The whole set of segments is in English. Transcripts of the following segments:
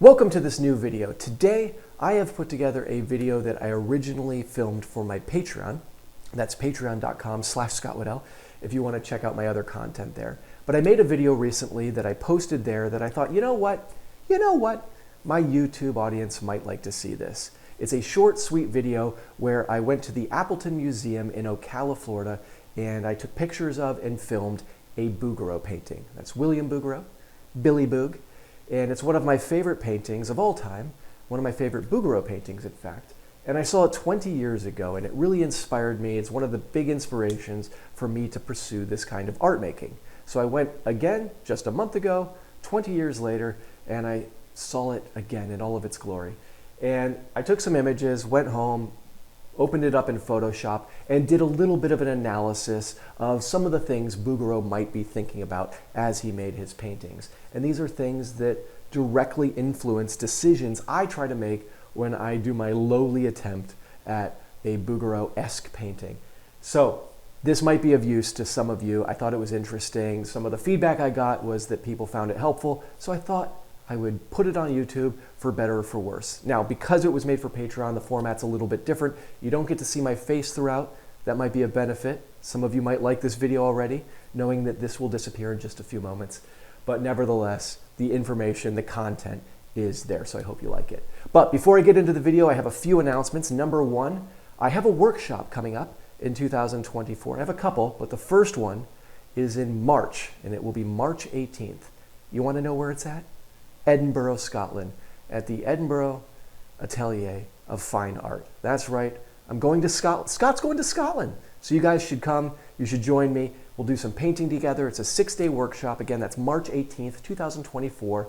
Welcome to this new video. Today, I have put together a video that I originally filmed for my Patreon. That's patreon.com/ScottWaddell if you want to check out my other content there. But I made a video recently that I posted there that I thought, you know what? My YouTube audience might like to see this. It's a short, sweet video where I went to the Appleton Museum in Ocala, Florida, and I took pictures of and filmed a Bouguereau painting. That's William Bouguereau, Billy Boog. And it's one of my favorite paintings of all time, one of my favorite Bouguereau paintings, in fact. And I saw it 20 years ago, and it really inspired me. It's one of the big inspirations for me to pursue this kind of art making. So I went again just a month ago, 20 years later, and I saw it again in all of its glory. And I took some images, went home, opened it up in Photoshop, and did a little bit of an analysis of some of the things Bouguereau might be thinking about as he made his paintings. And these are things that directly influence decisions I try to make when I do my lowly attempt at a Bouguereau-esque painting. So this might be of use to some of you. I thought it was interesting. Some of the feedback I got was that people found it helpful, so I thought I would put it on YouTube for better or for worse. Now, because it was made for Patreon, the format's a little bit different. You don't get to see my face throughout. That might be a benefit. Some of you might like this video already, knowing that this will disappear in just a few moments. But nevertheless, the information, the content is there, so I hope you like it. But before I get into the video, I have a few announcements. Number one, I have a workshop coming up in 2024. I have a couple, but the first one is in March, and it will be March 18th. You want to know where it's at? Edinburgh, Scotland, at the Edinburgh Atelier of Fine Art. That's right, I'm going to Scotland. Scott's going to Scotland. So you guys should come, you should join me. We'll do some painting together. It's a 6-day workshop. Again, that's March 18th, 2024.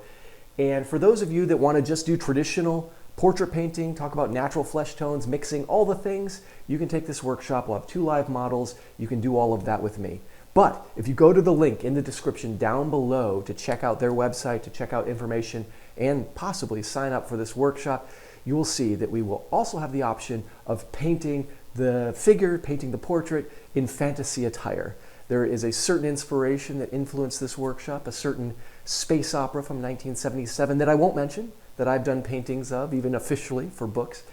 And for those of you that want to just do traditional portrait painting, talk about natural flesh tones, mixing, all the things, you can take this workshop. We'll have 2 live models. You can do all of that with me. But if you go to the link in the description down below to check out their website, to check out information, and possibly sign up for this workshop, you will see that we will also have the option of painting the figure, painting the portrait in fantasy attire. There is a certain inspiration that influenced this workshop, a certain space opera from 1977 that I won't mention, that I've done paintings of, even officially for books.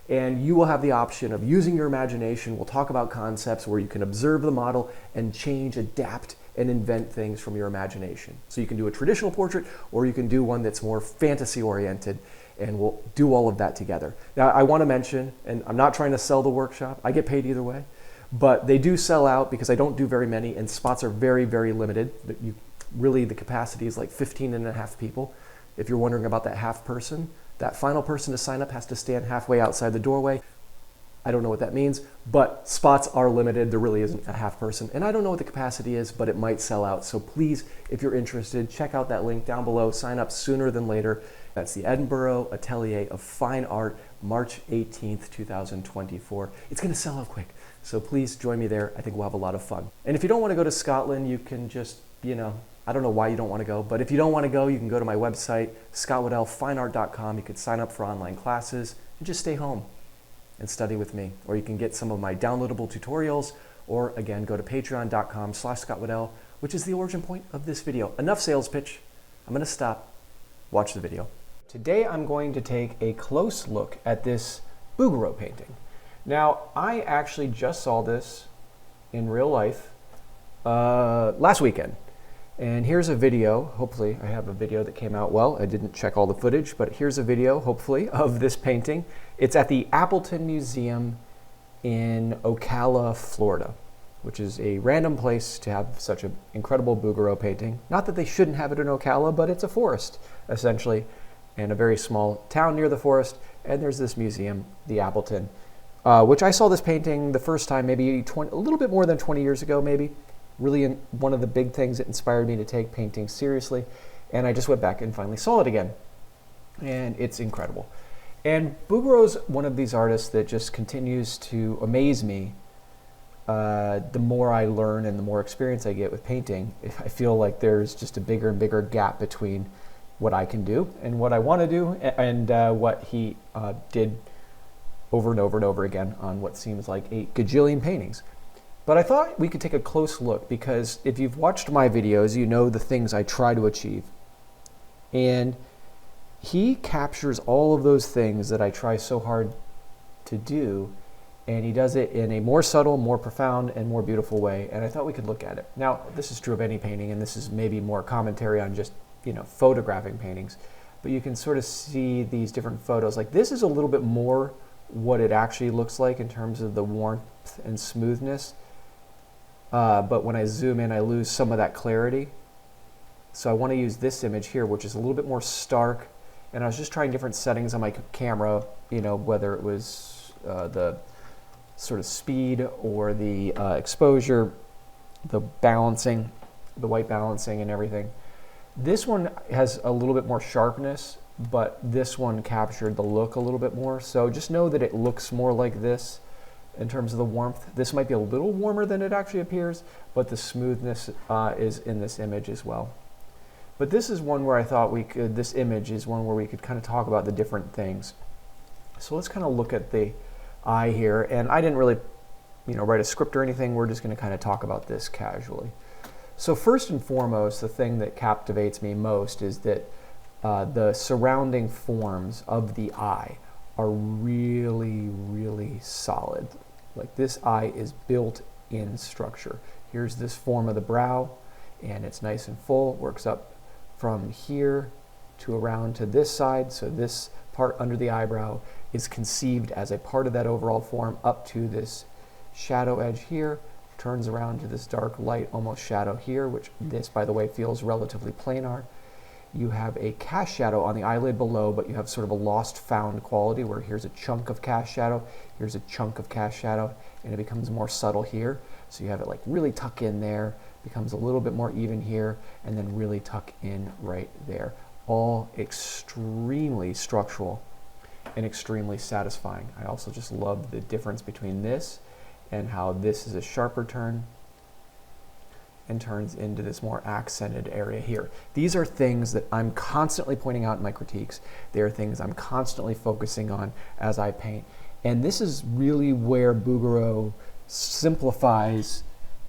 And you will have the option of using your imagination. We'll talk about concepts where you can observe the model and change, adapt, and invent things from your imagination. So you can do a traditional portrait, or you can do one that's more fantasy-oriented, and we'll do all of that together. Now, I want to mention, and I'm not trying to sell the workshop. I get paid either way. But they do sell out because I don't do very many, and spots are very, very limited. Really, the capacity is like 15.5 people. If you're wondering about that half person, that final person to sign up has to stand halfway outside the doorway. I don't know what that means, but spots are limited. There really isn't a half person. And I don't know what the capacity is, but it might sell out. So please, if you're interested, check out that link down below. Sign up sooner than later. That's the Edinburgh Atelier of Fine Art, March 18th, 2024. It's going to sell out quick. So please join me there. I think we'll have a lot of fun. And if you don't want to go to Scotland, you can just, I don't know why you don't want to go, but if you don't want to go, you can go to my website, scottwaddellfineart.com. You could sign up for online classes and just stay home and study with me. Or you can get some of my downloadable tutorials, or again, go to patreon.com/ScottWaddell, which is the origin point of this video. Enough sales pitch. I'm going to stop. Watch the video. Today, I'm going to take a close look at this Bouguereau painting. Now, I actually just saw this in real life last weekend. And here's a video, hopefully I have a video that came out well. I didn't check all the footage, but here's a video, hopefully, of this painting. It's at the Appleton Museum in Ocala, Florida, which is a random place to have such an incredible Bouguereau painting. Not that they shouldn't have it in Ocala, but it's a forest, essentially, and a very small town near the forest. And there's this museum, the Appleton, which I saw this painting the first time maybe a little bit more than 20 years ago, maybe. Really one of the big things that inspired me to take painting seriously. And I just went back and finally saw it again. And it's incredible. And Bouguereau's one of these artists that just continues to amaze me. The more I learn and the more experience I get with painting, I feel like there's just a bigger and bigger gap between what I can do and what I want to do, and what he did over and over and over again on what seems like a gajillion paintings. But I thought we could take a close look, because if you've watched my videos, you know the things I try to achieve. And he captures all of those things that I try so hard to do, and he does it in a more subtle, more profound, and more beautiful way, and I thought we could look at it. Now, this is true of any painting, and this is maybe more commentary on just, photographing paintings, but you can sort of see these different photos. Like, this is a little bit more what it actually looks like in terms of the warmth and smoothness, but when I zoom in, I lose some of that clarity. So I want to use this image here, which is a little bit more stark, and I was just trying different settings on my camera, whether it was the sort of speed or the exposure, the balancing, the white balancing and everything. This one has a little bit more sharpness, but this one captured the look a little bit more. So just know that it looks more like this in terms of the warmth. This might be a little warmer than it actually appears, but the smoothness is in this image as well. But this is one where I thought this image is one where we could kind of talk about the different things. So let's kind of look at the eye here. And I didn't really, write a script or anything. We're just going to kind of talk about this casually. So first and foremost, the thing that captivates me most is that the surrounding forms of the eye are really, really solid. Like, this eye is built in structure. Here's this form of the brow, and it's nice and full, works up from here to around to this side. So this part under the eyebrow is conceived as a part of that overall form up to this shadow edge here, turns around to this dark light almost shadow here, which this, by the way, feels relatively planar. You have a cast shadow on the eyelid below, but you have sort of a lost found quality where here's a chunk of cast shadow, here's a chunk of cast shadow, and it becomes more subtle here. So you have it like really tuck in there, becomes a little bit more even here, and then really tuck in right there. All extremely structural and extremely satisfying. I also just love the difference between this and how this is a sharper turn and turns into this more accented area here. These are things that I'm constantly pointing out in my critiques. They are things I'm constantly focusing on as I paint. And this is really where Bouguereau simplifies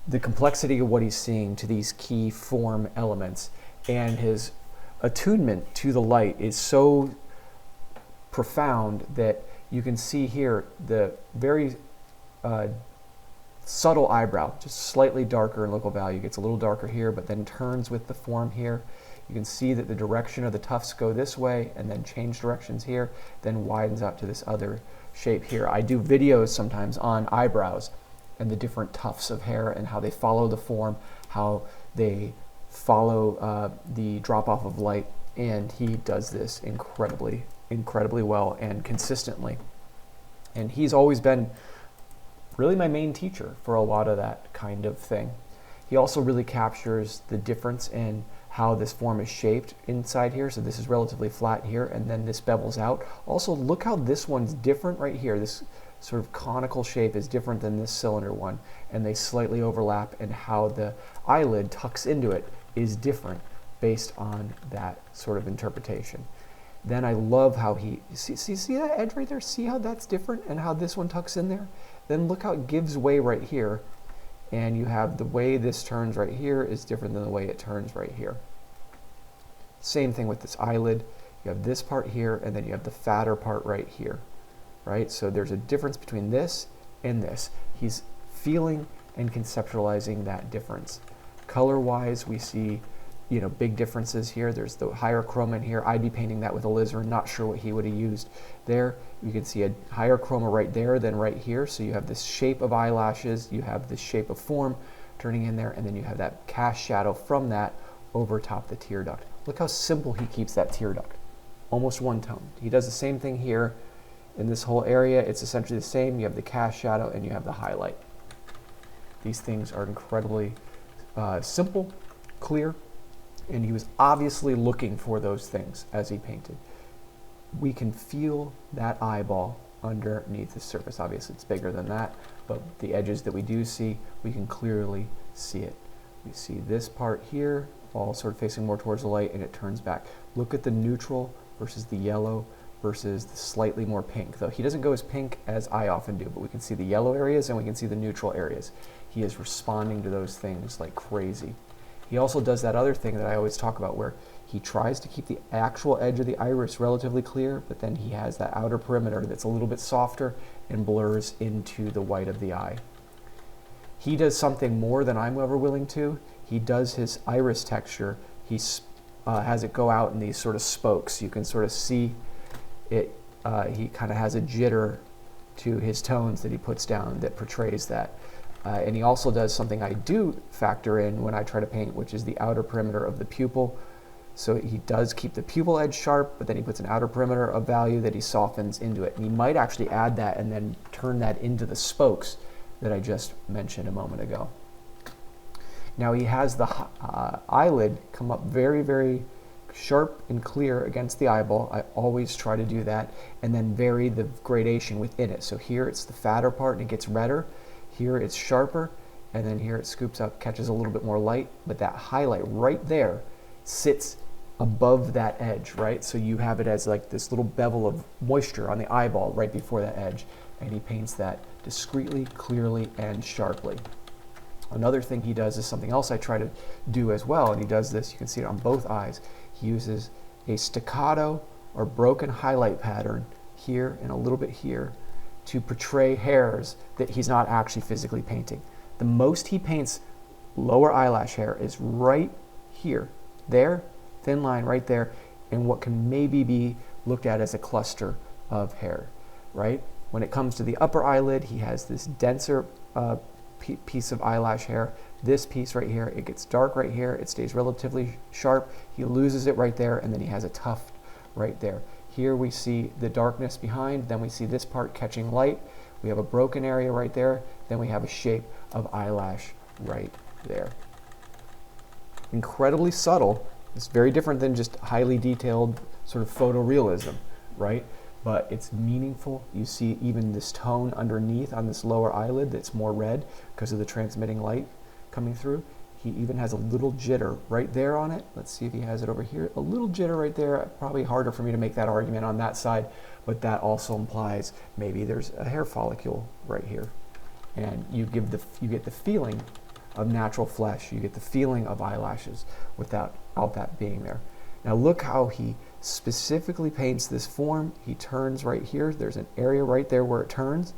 the complexity of what he's seeing to these key form elements. And his attunement to the light is so profound that you can see here the very subtle eyebrow, just slightly darker in local value, gets a little darker here, but then turns with the form here. You can see that the direction of the tufts go this way and then change directions here, then widens out to this other shape here. I do videos sometimes on eyebrows and the different tufts of hair and how they follow the form, how they follow the drop off of light, and he does this incredibly well and consistently. And he's always been really my main teacher for a lot of that kind of thing. He also really captures the difference in how this form is shaped inside here. So this is relatively flat here, and then this bevels out. Also, look how this one's different right here. This sort of conical shape is different than this cylinder one, and they slightly overlap, and how the eyelid tucks into it is different based on that sort of interpretation. Then I love how he, see that edge right there? See how that's different and how this one tucks in there? Then look how it gives way right here, and you have the way this turns right here is different than the way it turns right here. Same thing with this eyelid. You have this part here, and then you have the fatter part right here, right? So there's a difference between this and this. He's feeling and conceptualizing that difference. Color-wise, we see big differences here. There's the higher chroma in here. I'd be painting that with alizarin, not sure what he would have used there. You can see a higher chroma right there than right here. So you have this shape of eyelashes, you have this shape of form turning in there, and then you have that cast shadow from that over top the tear duct. Look how simple he keeps that tear duct. Almost one tone. He does the same thing here in this whole area. It's essentially the same. You have the cast shadow and you have the highlight. These things are incredibly simple, clear, and he was obviously looking for those things as he painted. We can feel that eyeball underneath the surface. Obviously it's bigger than that, but the edges that we do see, we can clearly see it. We see this part here, all sort of facing more towards the light, and it turns back. Look at the neutral versus the yellow versus the slightly more pink. Though he doesn't go as pink as I often do, but we can see the yellow areas and we can see the neutral areas. He is responding to those things like crazy. He also does that other thing that I always talk about where he tries to keep the actual edge of the iris relatively clear, but then he has that outer perimeter that's a little bit softer and blurs into the white of the eye. He does something more than I'm ever willing to. He does his iris texture. He has it go out in these sort of spokes. You can sort of see it. He kind of has a jitter to his tones that he puts down that portrays that. And he also does something I do factor in when I try to paint, which is the outer perimeter of the pupil. So he does keep the pupil edge sharp, but then he puts an outer perimeter of value that he softens into it. And he might actually add that and then turn that into the spokes that I just mentioned a moment ago. Now he has the eyelid come up very, very sharp and clear against the eyeball. I always try to do that, and then vary the gradation within it. So here it's the fatter part and it gets redder. Here it's sharper, and then here it scoops up, catches a little bit more light, but that highlight right there sits above that edge, right? So you have it as like this little bevel of moisture on the eyeball right before that edge, and he paints that discreetly, clearly, and sharply. Another thing he does is something else I try to do as well, and he does this, you can see it on both eyes. He uses a staccato or broken highlight pattern here and a little bit here to portray hairs that he's not actually physically painting. The most he paints lower eyelash hair is right here, there, thin line right there, and what can maybe be looked at as a cluster of hair, right? When it comes to the upper eyelid, he has this denser piece of eyelash hair. This piece right here, it gets dark right here, it stays relatively sharp, he loses it right there, and then he has a tuft right there. Here we see the darkness behind, then we see this part catching light, we have a broken area right there, then we have a shape of eyelash right there. Incredibly subtle. It's very different than just highly detailed sort of photorealism, right? But it's meaningful. You see even this tone underneath on this lower eyelid that's more red because of the transmitting light coming through. He even has a little jitter right there on it. Let's see if he has it over here. A little jitter right there. Probably harder for me to make that argument on that side, but that also implies maybe there's a hair follicle right here. And you get the feeling of natural flesh. You get the feeling of eyelashes without that being there. Now look how he specifically paints this form. He turns right here. There's an area right there where it turns.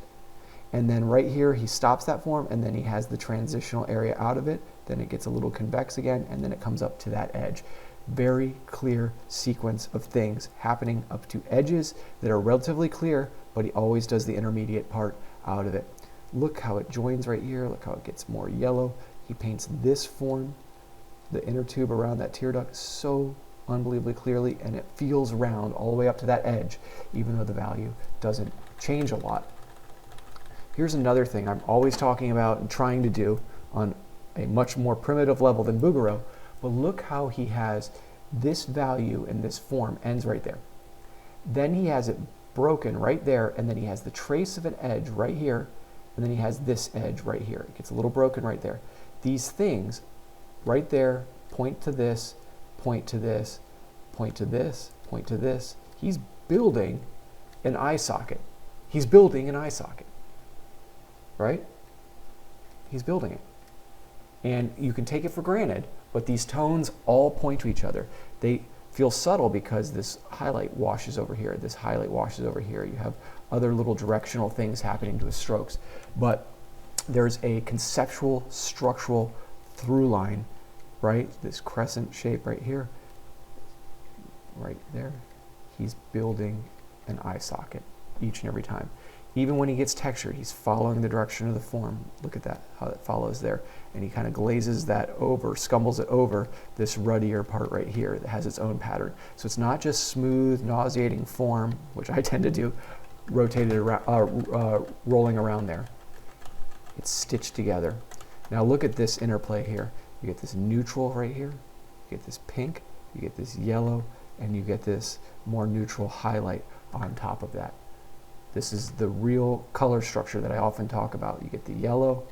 And then right here, he stops that form, and then he has the transitional area out of it. Then it gets a little convex again, and then it comes up to that edge. Very clear sequence of things happening up to edges that are relatively clear, but he always does the intermediate part out of it. Look how it joins right here. Look how it gets more yellow. He paints this form, the inner tube around that tear duct, so unbelievably clearly, and it feels round all the way up to that edge, even though the value doesn't change a lot. Here's another thing I'm always talking about and trying to do on a much more primitive level than Bouguereau, but look how he has this value in this form ends right there. Then he has it broken right there, and then he has the trace of an edge right here, and then he has this edge right here. It gets a little broken right there. These things right there point to this, point to this, point to this, point to this. He's building an eye socket. He's building an eye socket, right? He's building it. And you can take it for granted, but these tones all point to each other. They feel subtle because this highlight washes over here, this highlight washes over here. You have other little directional things happening to his strokes, but there's a conceptual, structural through line, right? This crescent shape right here, right there. He's building an eye socket each and every time. Even when he gets textured, he's following the direction of the form. Look at that, how it follows there. And he kind of glazes that over, scumbles it over this ruddier part right here that has its own pattern. So it's not just smooth, nauseating form, which I tend to do, rotated around, rolling around there. It's stitched together. Now look at this interplay here. You get this neutral right here, you get this pink, you get this yellow, and you get this more neutral highlight on top of that. This is the real color structure that I often talk about. You get the yellow,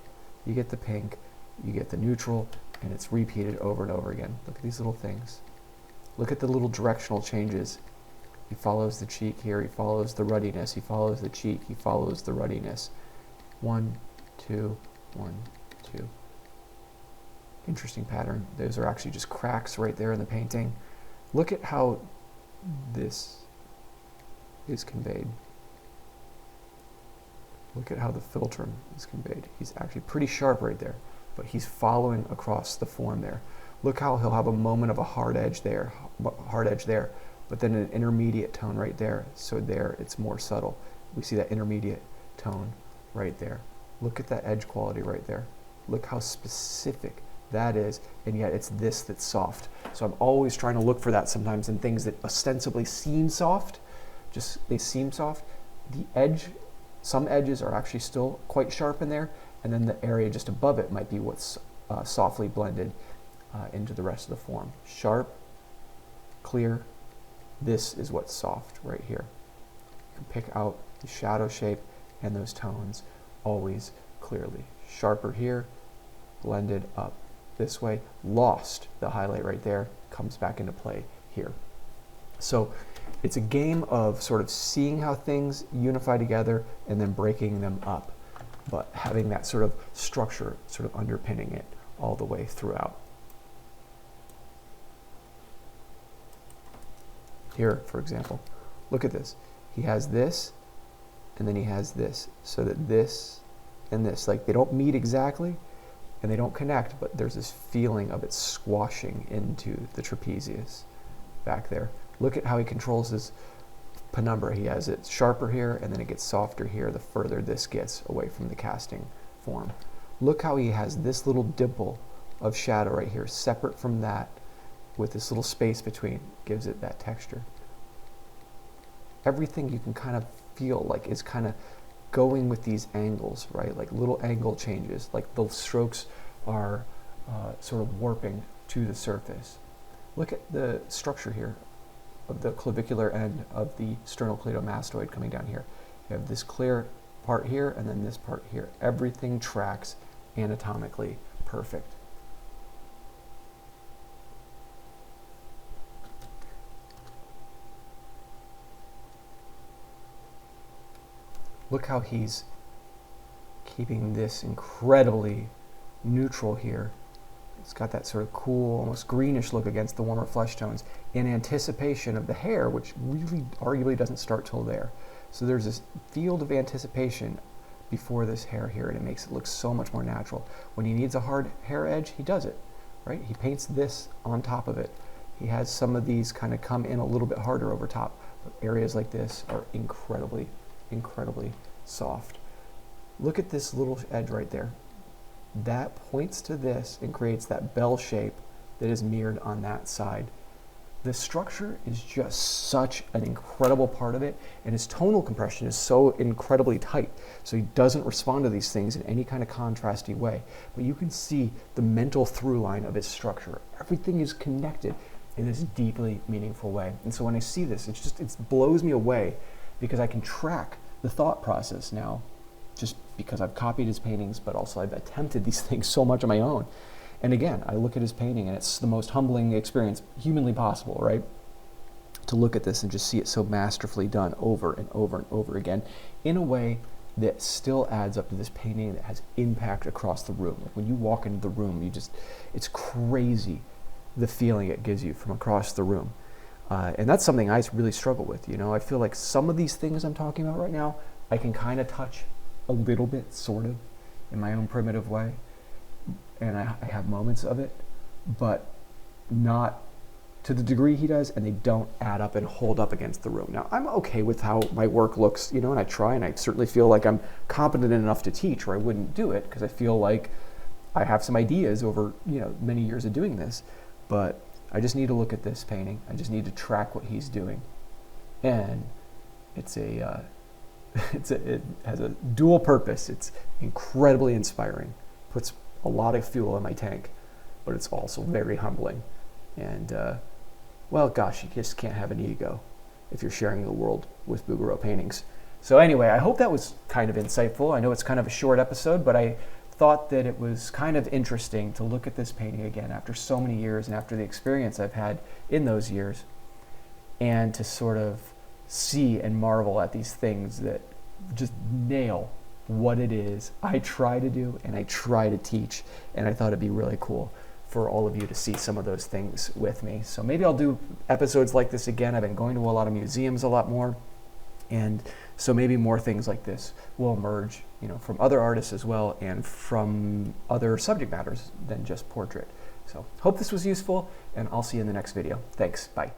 you get the pink, you get the neutral, and it's repeated over and over again. Look at these little things. Look at the little directional changes. He follows the cheek here, he follows the ruddiness, he follows the cheek, he follows the ruddiness. 1, 2, 1, 2. Interesting pattern. Those are actually just cracks right there in the painting. Look at how this is conveyed. Look at how the philtrum is conveyed. He's actually pretty sharp right there, but he's following across the form there. Look how he'll have a moment of a hard edge there, but then an intermediate tone right there. So there, it's more subtle. We see that intermediate tone right there. Look at that edge quality right there. Look how specific that is, and yet it's this that's soft. So I'm always trying to look for that sometimes in things that ostensibly seem soft, just they seem soft. The edge, some edges are actually still quite sharp in there, and then the area just above it might be what's softly blended into the rest of the form. Sharp, clear, this is what's soft right here. You can pick out the shadow shape and those tones always clearly. Sharper here, blended up this way, lost, the highlight right there, comes back into play here. So it's a game of sort of seeing how things unify together and then breaking them up, but having that sort of structure sort of underpinning it all the way throughout. Here, for example, look at this. He has this, and then he has this, so that this and this, like they don't meet exactly, and they don't connect, but there's this feeling of it squashing into the trapezius back there. Look at how he controls his penumbra. He has it sharper here, and then it gets softer here the further this gets away from the casting form. Look how he has this little dimple of shadow right here, separate from that, with this little space between, gives it that texture. Everything you can kind of feel like is kind of going with these angles, right? Like little angle changes, like the strokes are sort of warping to the surface. Look at the structure here of the clavicular end of the sternocleidomastoid coming down here. You have this clear part here and then this part here. Everything tracks anatomically perfect. Look how he's keeping this incredibly neutral here. It's got that sort of cool, almost greenish look against the warmer flesh tones in anticipation of the hair, which really arguably doesn't start till there. So there's this field of anticipation before this hair here, and it makes it look so much more natural. When he needs a hard hair edge, he does it, right? He paints this on top of it. He has some of these kind of come in a little bit harder over top, but areas like this are incredibly soft. Look at this little edge right there. That points to this and creates that bell shape that is mirrored on that side. The structure is just such an incredible part of it, and his tonal compression is so incredibly tight, so he doesn't respond to these things in any kind of contrasty way. But you can see the mental through line of his structure. Everything is connected in this deeply meaningful way. And so when I see this, it blows me away, because I can track the thought process now, just because I've copied his paintings, but also I've attempted these things so much on my own. And again, I look at his painting and it's the most humbling experience humanly possible, right? To look at this and just see it so masterfully done over and over and over again in a way that still adds up to this painting that has impact across the room. Like when you walk into the room, it's crazy the feeling it gives you from across the room. And that's something I really struggle with. You know, I feel like some of these things I'm talking about right now, I can kind of touch a little bit, sort of, in my own primitive way. And I have moments of it, but not to the degree he does, and they don't add up and hold up against the room. Now, I'm okay with how my work looks, you know, and I try, and I certainly feel like I'm competent enough to teach, or I wouldn't do it, because I feel like I have some ideas over, you know, many years of doing this. But I just need to look at this painting. I just need to track what he's doing. And it has a dual purpose. It's incredibly inspiring, puts a lot of fuel in my tank, but it's also very humbling. And, well, gosh, you just can't have an ego if you're sharing the world with Bouguereau paintings. So anyway, I hope that was kind of insightful. I know it's kind of a short episode, but I thought that it was kind of interesting to look at this painting again after so many years and after the experience I've had in those years, and to sort of see and marvel at these things that just nail what it is I try to do and I try to teach. And I thought it'd be really cool for all of you to see some of those things with me. So maybe I'll do episodes like this again. I've been going to a lot of museums a lot more, and so maybe more things like this will emerge, from other artists as well, and from other subject matters than just portrait. So hope this was useful, and I'll see you in the next video. Thanks. Bye.